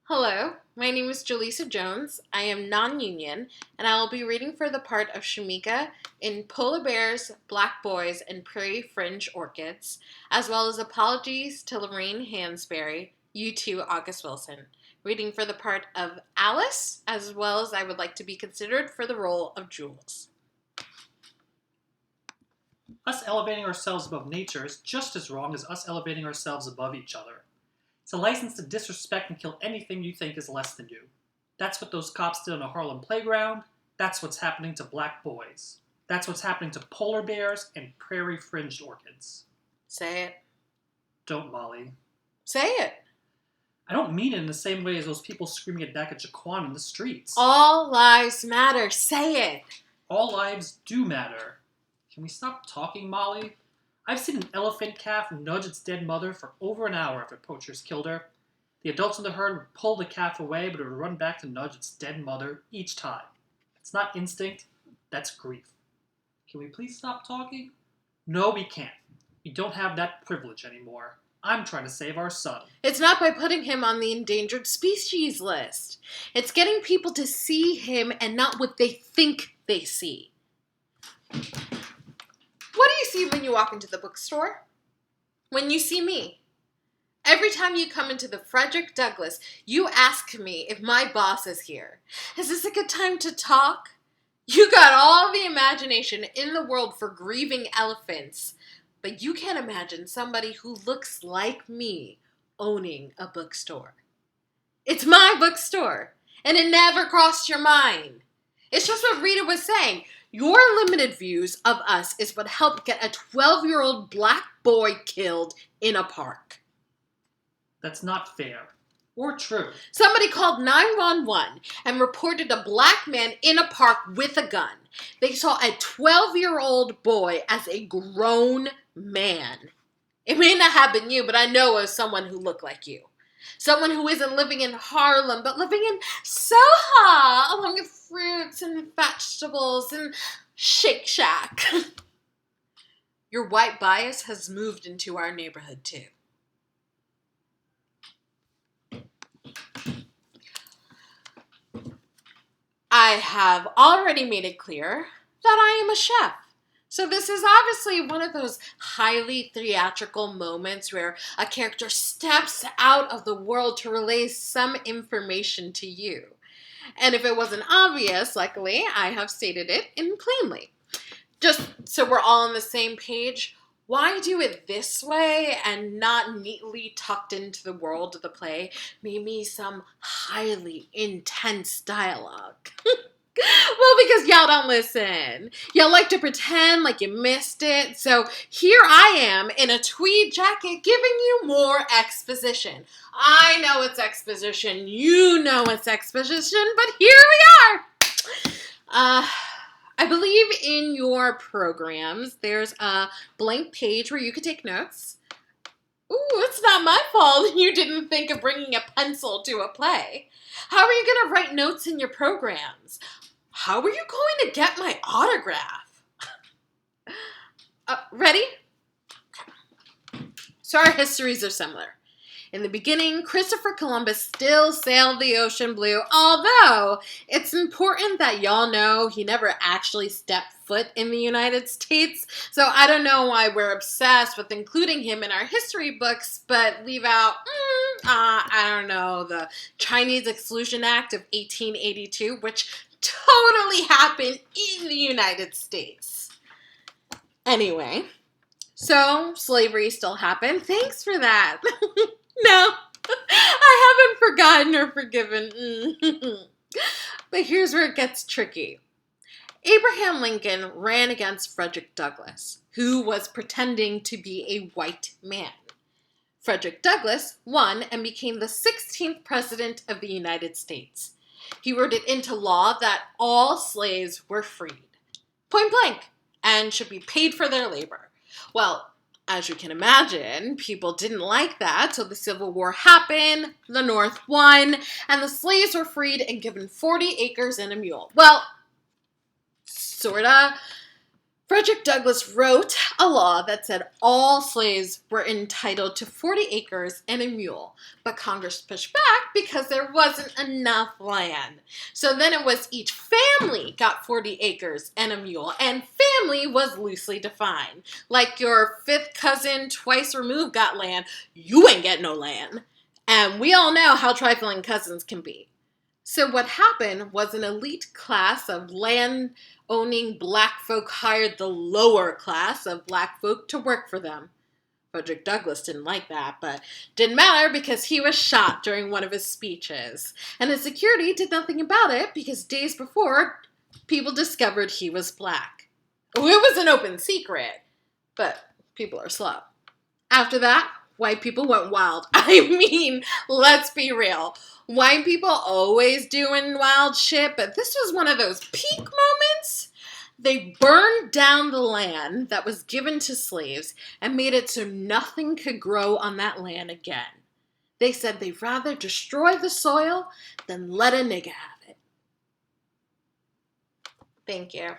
Hello, my name is Jaleesa Jones. I am non-union, and I will be reading for the part of Shamika in Polar Bears, Black Boys, and Prairie Fringe Orchids, as well as Apologies to Lorraine Hansberry, You Too, August Wilson. Reading for the part of Alice, as well as I would like to be considered for the role of Jules. Us elevating ourselves above nature is just as wrong as us elevating ourselves above each other. It's a license to disrespect and kill anything you think is less than you. That's what those cops did on a Harlem playground. That's what's happening to black boys. That's what's happening to polar bears and prairie-fringed orchids. Say it. Don't, Molly. Say it. I don't mean it in the same way as those people screaming it back at Jaquan in the streets. All lives matter. Say it. All lives do matter. Can we stop talking, Molly? I've seen an elephant calf nudge its dead mother for over an hour after poachers killed her. The adults in the herd would pull the calf away, but it would run back to nudge its dead mother each time. It's not instinct, that's grief. Can we please stop talking? No, we can't. We don't have that privilege anymore. I'm trying to save our son. It's not by putting him on the endangered species list. It's getting people to see him and not what they think they see. What do you see when you walk into the bookstore? When you see me? Every time you come into the Frederick Douglass, you ask me if my boss is here. Is this a good time to talk? You got all the imagination in the world for grieving elephants, but you can't imagine somebody who looks like me owning a bookstore. It's my bookstore, and it never crossed your mind. It's just what Rita was saying. Your limited views of us is what helped get a 12-year-old black boy killed in a park. That's not fair. Or true. Somebody called 911 and reported a black man in a park with a gun. They saw a 12-year-old boy as a grown man. It may not have been you, but I know of someone who looked like you. Someone who isn't living in Harlem, but living in Soho, along with fruits and vegetables and Shake Shack. Your white bias has moved into our neighborhood, too. I have already made it clear that I am a chef. So this is obviously one of those highly theatrical moments where a character steps out of the world to relay some information to you. And if it wasn't obvious, luckily, I have stated it in plainly. Just so we're all on the same page, why do it this way and not neatly tucked into the world of the play? Maybe some highly intense dialogue. Well, because y'all don't listen. Y'all like to pretend like you missed it. So here I am in a tweed jacket giving you more exposition. I know it's exposition. You know it's exposition. But here we are. I believe in your programs, there's a blank page where you could take notes. Ooh, it's not my fault you didn't think of bringing a pencil to a play. How are you going to write notes in your programs? How are you going to get my autograph? Ready? So our histories are similar. In the beginning, Christopher Columbus still sailed the ocean blue, although it's important that y'all know he never actually stepped foot in the United States. So I don't know why we're obsessed with including him in our history books, but leave out, I don't know, the Chinese Exclusion Act of 1882, which totally happened in the United States. Anyway, so slavery still happened. Thanks for that. No, I haven't forgotten or forgiven. But here's where it gets tricky. Abraham Lincoln ran against Frederick Douglass, who was pretending to be a white man. Frederick Douglass won and became the 16th president of the United States. He wrote it into law that all slaves were freed, point blank, and should be paid for their labor. Well, as you can imagine, people didn't like that, so the Civil War happened, the North won, and the slaves were freed and given 40 acres and a mule. Well, sorta. Frederick Douglass wrote a law that said all slaves were entitled to 40 acres and a mule, but Congress pushed back because there wasn't enough land. So then it was each family got 40 acres and a mule, and family was loosely defined. Like your fifth cousin twice removed got land, you ain't get no land. And we all know how trifling cousins can be. So what happened was an elite class of land-owning black folk hired the lower class of black folk to work for them. Frederick Douglass didn't like that, but didn't matter because he was shot during one of his speeches. And his security did nothing about it because days before, people discovered he was black. It was an open secret, but people are slow. After that, white people went wild. I mean, let's be real. White people always doing wild shit, but this was one of those peak moments. They burned down the land that was given to slaves and made it so nothing could grow on that land again. They said they'd rather destroy the soil than let a nigga have it. Thank you.